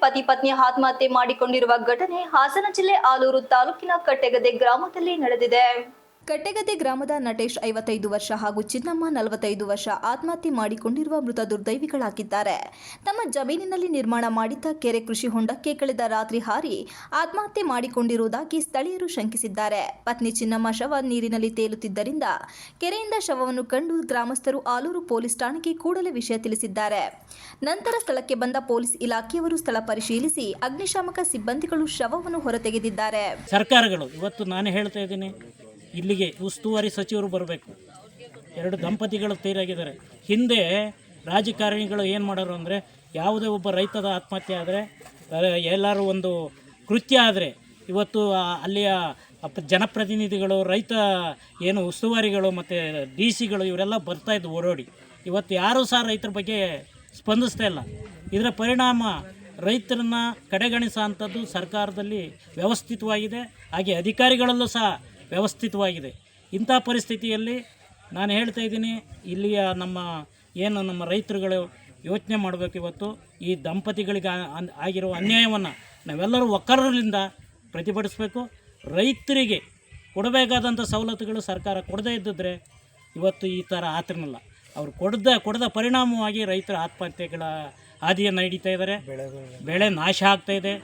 ಪತಿ ಪತ್ನಿ ಆತ್ಮಹತ್ಯೆ ಮಾಡಿಕೊಂಡಿರುವ ಘಟನೆ ಹಾಸನ ಜಿಲ್ಲೆ ಆಲೂರು ತಾಲೂಕಿನ ಕಟ್ಟೆಗದ್ದೆ ಗ್ರಾಮದಲ್ಲಿ ನಡೆದಿದೆ. ಕಟ್ಟೆಗದ್ದೆ ಗ್ರಾಮದ ನಟೇಶ್ 55 ವರ್ಷ ಹಾಗೂ ಚಿನ್ನಮ್ಮ 45 ವರ್ಷ ಆತ್ಮಹತ್ಯೆ ಮಾಡಿಕೊಂಡಿರುವ ಮೃತ ದುರ್ದೈವಿಗಳಾಗಿದ್ದಾರೆ. ತಮ್ಮ ಜಮೀನಿನಲ್ಲಿ ನಿರ್ಮಾಣ ಮಾಡಿದ್ದ ಕೆರೆ ಕೃಷಿ ಹೊಂಡಕ್ಕೆ ಕಳೆದ ರಾತ್ರಿ ಹಾರಿ ಆತ್ಮಹತ್ಯೆ ಮಾಡಿಕೊಂಡಿರುವುದಾಗಿ ಸ್ಥಳೀಯರು ಶಂಕಿಸಿದ್ದಾರೆ. ಪತ್ನಿ ಚಿನ್ನಮ್ಮ ಶವ ನೀರಿನಲ್ಲಿ ತೇಲುತ್ತಿದ್ದರಿಂದ ಕೆರೆಯಿಂದ ಶವವನ್ನು ಕಂಡು ಗ್ರಾಮಸ್ಥರು ಆಲೂರು ಪೊಲೀಸ್ ಠಾಣೆಗೆ ಕೂಡಲೇ ವಿಷಯ ತಿಳಿಸಿದ್ದಾರೆ. ನಂತರ ಸ್ಥಳಕ್ಕೆ ಬಂದ ಪೊಲೀಸ್ ಇಲಾಖೆಯವರು ಸ್ಥಳ ಪರಿಶೀಲಿಸಿ ಅಗ್ನಿಶಾಮಕ ಸಿಬ್ಬಂದಿಗಳು ಶವವನ್ನು ಹೊರತೆಗೆದಿದ್ದಾರೆ. ಸರ್ಕಾರಗಳು ಇವತ್ತು ನಾನು ಹೇಳ್ತಾ ಇದ್ದೀನಿ, ಇಲ್ಲಿಗೆ ಉಸ್ತುವಾರಿ ಸಚಿವರು ಬರಬೇಕು. 2 ದಂಪತಿಗಳು ತೀರಾಗಿದ್ದಾರೆ. ಹಿಂದೆ ರಾಜಕಾರಣಿಗಳು ಏನು ಮಾಡೋರು ಅಂದರೆ, ಯಾವುದೇ ಒಬ್ಬ ರೈತದ ಆತ್ಮಹತ್ಯೆ ಆದರೆ, ಎಲ್ಲರೂ ಒಂದು ಕೃತ್ಯ ಆದರೆ ಇವತ್ತು ಅಲ್ಲಿಯ ಜನಪ್ರತಿನಿಧಿಗಳು, ರೈತ ಏನು ಉಸ್ತುವಾರಿಗಳು ಮತ್ತು DC ಗಳು ಇವರೆಲ್ಲ ಬರ್ತಾಯಿದ್ದು ಓಡೋಡಿ. ಇವತ್ತು ಯಾರೂ ಸಹ ರೈತರ ಬಗ್ಗೆ ಸ್ಪಂದಿಸ್ತಾ ಇಲ್ಲ. ಇದರ ಪರಿಣಾಮ ರೈತರನ್ನ ಕಡೆಗಣಿಸೋ ಅಂಥದ್ದು ಸರ್ಕಾರದಲ್ಲಿ ವ್ಯವಸ್ಥಿತವಾಗಿದೆ, ಹಾಗೆ ಅಧಿಕಾರಿಗಳಲ್ಲೂ ಸಹ ವ್ಯವಸ್ಥಿತವಾಗಿದೆ. ಇಂಥ ಪರಿಸ್ಥಿತಿಯಲ್ಲಿ ನಾನು ಹೇಳ್ತಾ ಇದ್ದೀನಿ, ಇಲ್ಲಿಯ ನಮ್ಮ ರೈತರುಗಳು ಯೋಚನೆ ಮಾಡಬೇಕು. ಇವತ್ತು ಈ ದಂಪತಿಗಳಿಗೆ ಆಗಿರುವ ಅನ್ಯಾಯವನ್ನು ನಾವೆಲ್ಲರೂ ಒಕ್ಕರರಿಂದ ಪ್ರತಿಭಟಿಸಬೇಕು. ರೈತರಿಗೆ ಕೊಡಬೇಕಾದಂಥ ಸವಲತ್ತುಗಳು ಸರ್ಕಾರ ಕೊಡದೇ ಇದ್ದಿದ್ರೆ ಇವತ್ತು ಈ ಥರ ಆತರನಲ್ಲ. ಅವರು ಕೊಡದ ಪರಿಣಾಮವಾಗಿ ರೈತರ ಆತ್ಮಹತ್ಯೆಗಳ ಹಾದಿಯನ್ನು ಹಿಡಿತಾ ಇದ್ದಾರೆ. ಬೆಳೆ ನಾಶ ಆಗ್ತಾಯಿದೆ.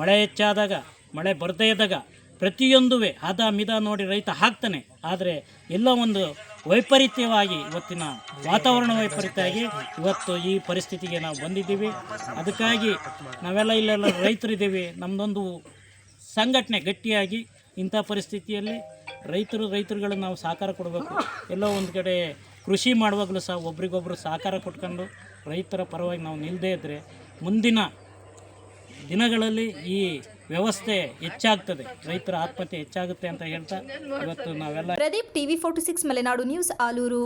ಮಳೆ ಹೆಚ್ಚಾದಾಗ, ಮಳೆ ಬರದೇ ಇದ್ದಾಗ ಪ್ರತಿಯೊಂದು ಹದ ಮಿದ ನೋಡಿ ರೈತ ಹಾಕ್ತಾನೆ. ಆದರೆ ಎಲ್ಲ ಒಂದು ವೈಪರೀತ್ಯವಾಗಿ, ಇವತ್ತಿನ ವಾತಾವರಣ ವೈಪರೀತ್ಯ ಆಗಿ ಇವತ್ತು ಈ ಪರಿಸ್ಥಿತಿಗೆ ನಾವು ಬಂದಿದ್ದೀವಿ. ಅದಕ್ಕಾಗಿ ನಾವೆಲ್ಲ ಇಲ್ಲೆಲ್ಲ ರೈತರಿದ್ದೀವಿ. ನಮ್ಮದೊಂದು ಸಂಘಟನೆ ಗಟ್ಟಿಯಾಗಿ ಇಂಥ ಪರಿಸ್ಥಿತಿಯಲ್ಲಿ ರೈತರುಗಳು ನಾವು ಸಹಕಾರ ಕೊಡಬೇಕು. ಎಲ್ಲೋ ಒಂದು ಕಡೆ ಕೃಷಿ ಮಾಡುವಾಗಲೂ ಸಹ ಒಬ್ರಿಗೊಬ್ಬರು ಸಹಕಾರ ಕೊಟ್ಕೊಂಡು ರೈತರ ಪರವಾಗಿ ನಾವು ನಿಲ್ಲದೇ ಇದ್ದರೆ ಮುಂದಿನ ದಿನಗಳಲ್ಲಿ ಈ ವ್ಯವಸ್ಥೆ ಹೆಚ್ಚಾಗ್ತದೆ, ರೈತರ ಆತ್ಮಹತ್ಯೆ ಹೆಚ್ಚಾಗುತ್ತೆ ಅಂತ ಹೇಳ್ತಾ ಇವತ್ತು ನಾವೆಲ್ಲ. Pradeep, TV 46 Malenadu news, Aluru.